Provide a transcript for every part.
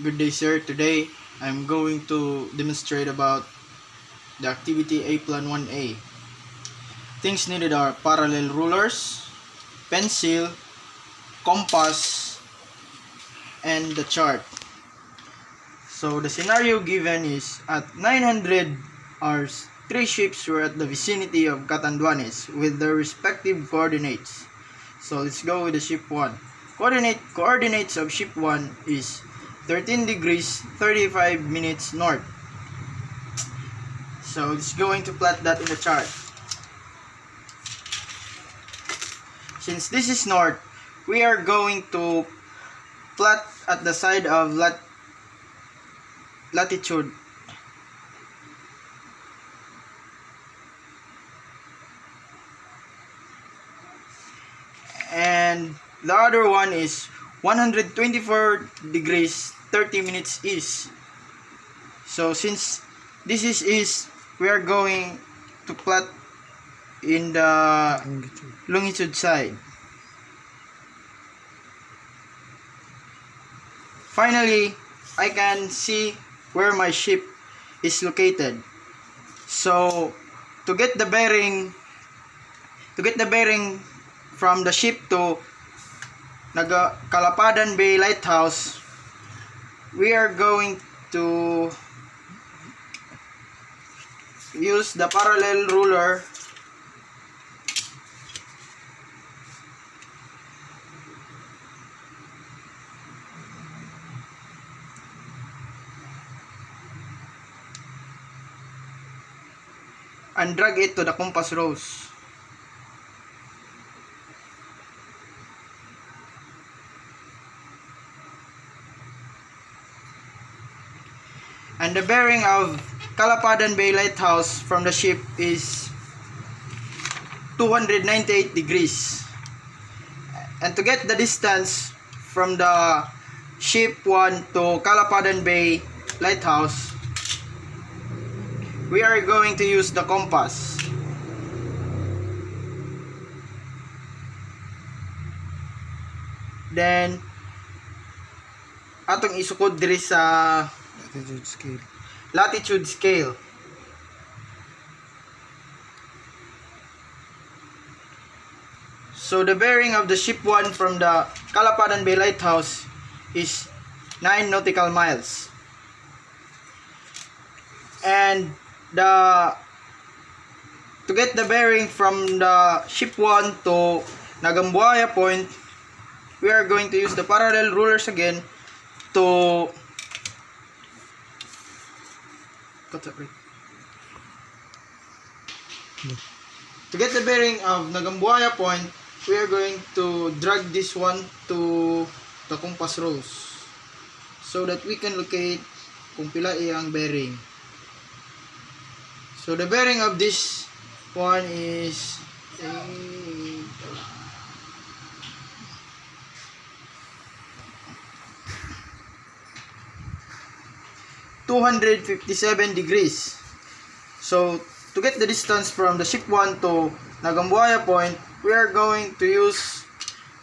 Good day, sir. Today I'm going to demonstrate about the activity Eplan 1A. Things needed are parallel rulers, pencil, compass, and the chart. So the scenario given is at 900 hours, three ships were at the vicinity of Catanduanes with their respective coordinates. So let's go with the ship 1. Coordinates of ship 1 is 13 degrees 35 minutes north. So it's going to plot that in the chart. Since this is north, we are going to plot at the side of latitude. And the other one is 124 degrees 30 minutes east. So since this is east, we are going to plot in the longitude side. Finally, I can see where my ship is located. So to get the bearing from the ship to Calapadan Bay Lighthouse, we are going to use the parallel ruler and drag it to the compass rose. And the bearing of Calapadan Bay Lighthouse from the ship is 298 degrees. And to get the distance from the ship 1 to Calapadan Bay Lighthouse, we are going to use the compass. Then atong isukod diri sa latitude scale. So the bearing of the ship 1 from the Calapadan Bay Lighthouse is 9 nautical miles. And to get the bearing from the ship 1 to Nagambuaya Point, we are going to use the parallel rulers again to get the bearing of Nagambuaya Point. We are going to drag this one to the compass rose so that we can locate kung pila iyang bearing. So the bearing of this one is 257 degrees. So to get the distance from the ship 1 to Nagambuaya Point, we are going to use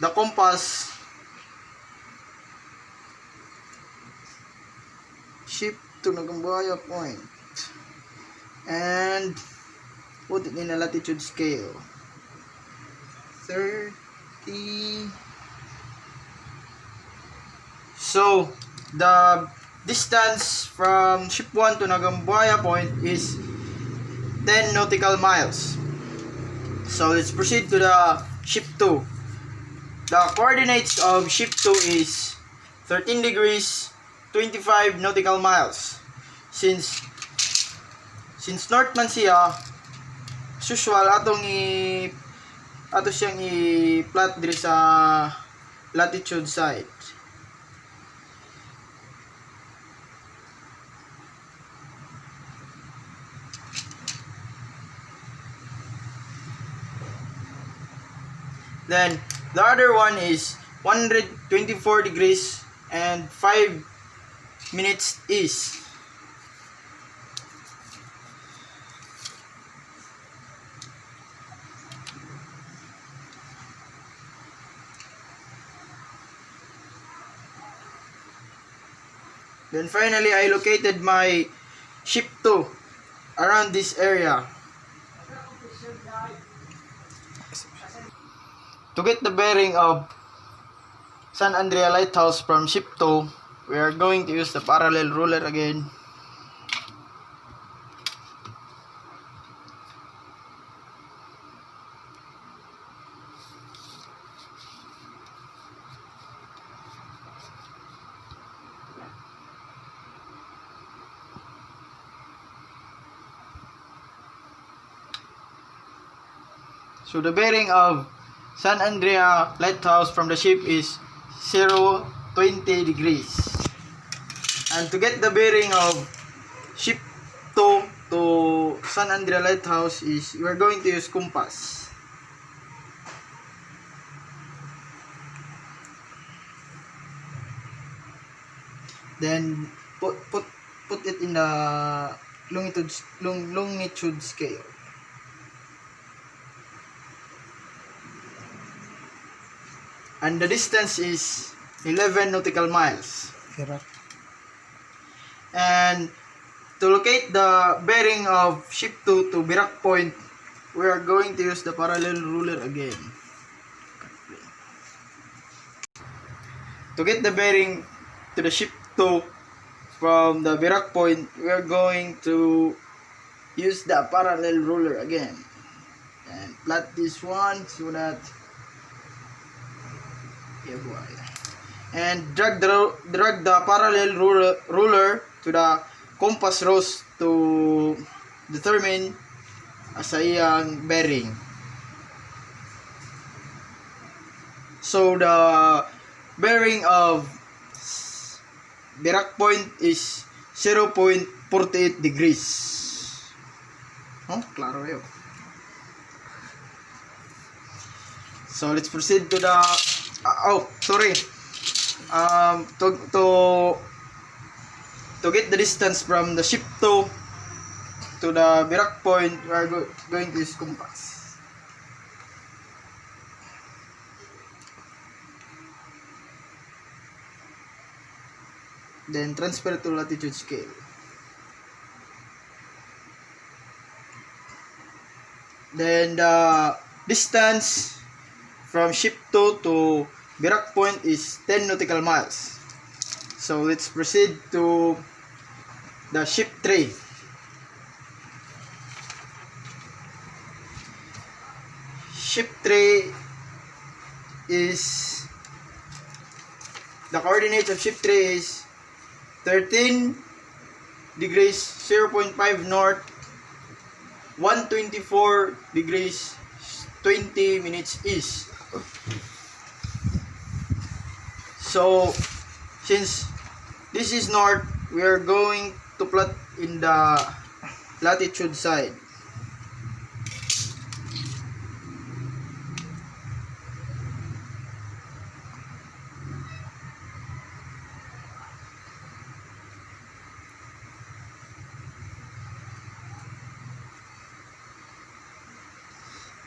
the compass. Ship to Nagambuaya Point and put it in a latitude scale. 30. So the distance from ship 1 to Nagambuaya Point is 10 nautical miles. So let's proceed to the ship 2. The coordinates of ship 2 is 13 degrees 25 nautical miles. Since north man siya, usual ato siyang i-plot diri sa latitude side. Then the other one is 124 degrees and 5 minutes east. Then finally, I located my ship 2 around this area. To get the bearing of San Andrea Lighthouse from ship 2, we are going to use the parallel ruler again. So the bearing of San Andrea Lighthouse from the ship is 020 degrees. And to get the bearing of ship 2 to San Andrea Lighthouse is we are going to use compass. Then put it in the longitude scale. And the distance is 11 nautical miles. Correct. And to locate the bearing of ship 2 to Birak Point, we are going to use the parallel ruler again. To get the bearing to the ship 2 from the Birak Point, we are going to use the parallel ruler again. And plot this one so that and drag the parallel ruler to the compass rose to determine sa iyang bearing. So the bearing of Birak Point is 0.48 degrees. Oh, klaro yun. So let's proceed to the to get the distance from the ship 2 to the Birak Point, we are going to use compass. Then transfer to latitude scale. Then the distance from ship 2 to Birak Point is 10 nautical miles. So let's proceed to the ship 3. Ship 3 is the coordinates of ship 3 is 13 degrees 0.5 north, 124 degrees 20 minutes east. So since this is north, we are going to plot in the latitude side.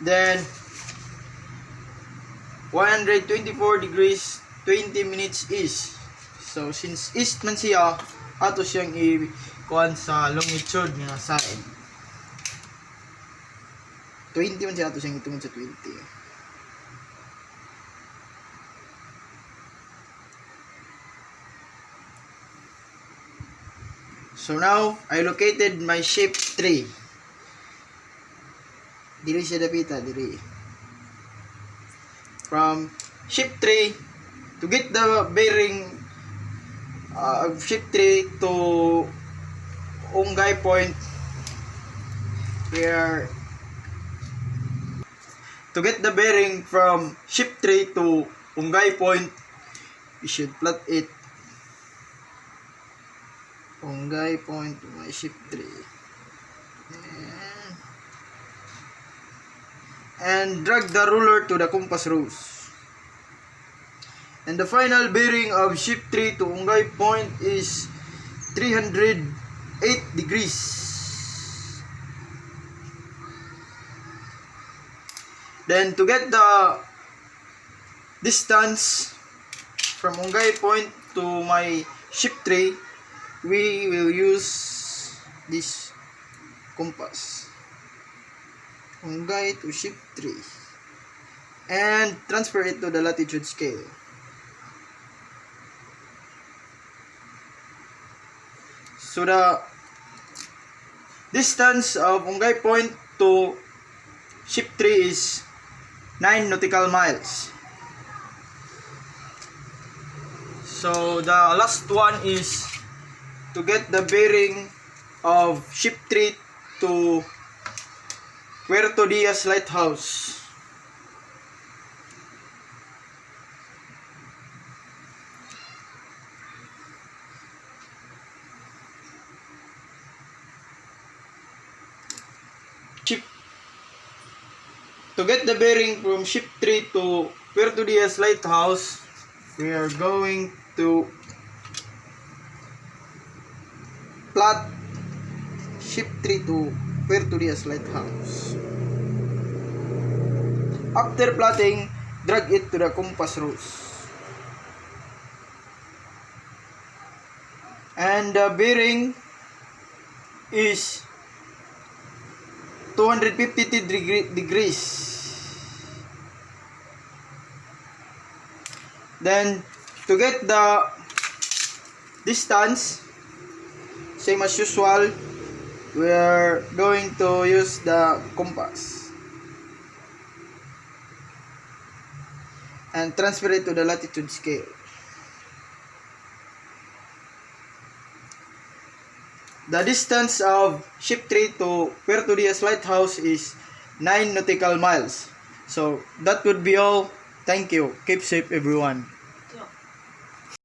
Then 124 degrees 20 minutes east. So since east man siya, ato siyang i-kuhan sa longitude nga side. 20 man siya, ato siyang itungod sa 20. So now I located my ship 3. Diri siya dapita, diri. From ship 3 to get the bearing of ship 3 to Ungay Point, where to get the bearing from ship 3 to Ungay Point, we should plot it. Ungay Point to my ship 3. And drag the ruler to the compass rose. And the final bearing of ship 3 to Ungay Point is 308 degrees. Then to get the distance from Ungay Point to my ship 3, we will use this compass. Unggay to ship 3 and transfer it to the latitude scale. So the distance of Unggay point to ship 3 is 9 nautical miles. So the last one is to get the bearing of ship 3 to Puerto Diaz Lighthouse. To get the bearing from ship 3 to Puerto Diaz Lighthouse, we are going to plot ship 3 to Puerto Diaz Lighthouse. After plotting, drag it to the compass rose. And the bearing is 250 degrees. Then to get the distance, same as usual, we are going to use the compass and transfer it to the latitude scale. The distance of ship 3 to Puerto Diaz Lighthouse is 9 nautical miles. So that would be all. Thank you. Keep safe, everyone.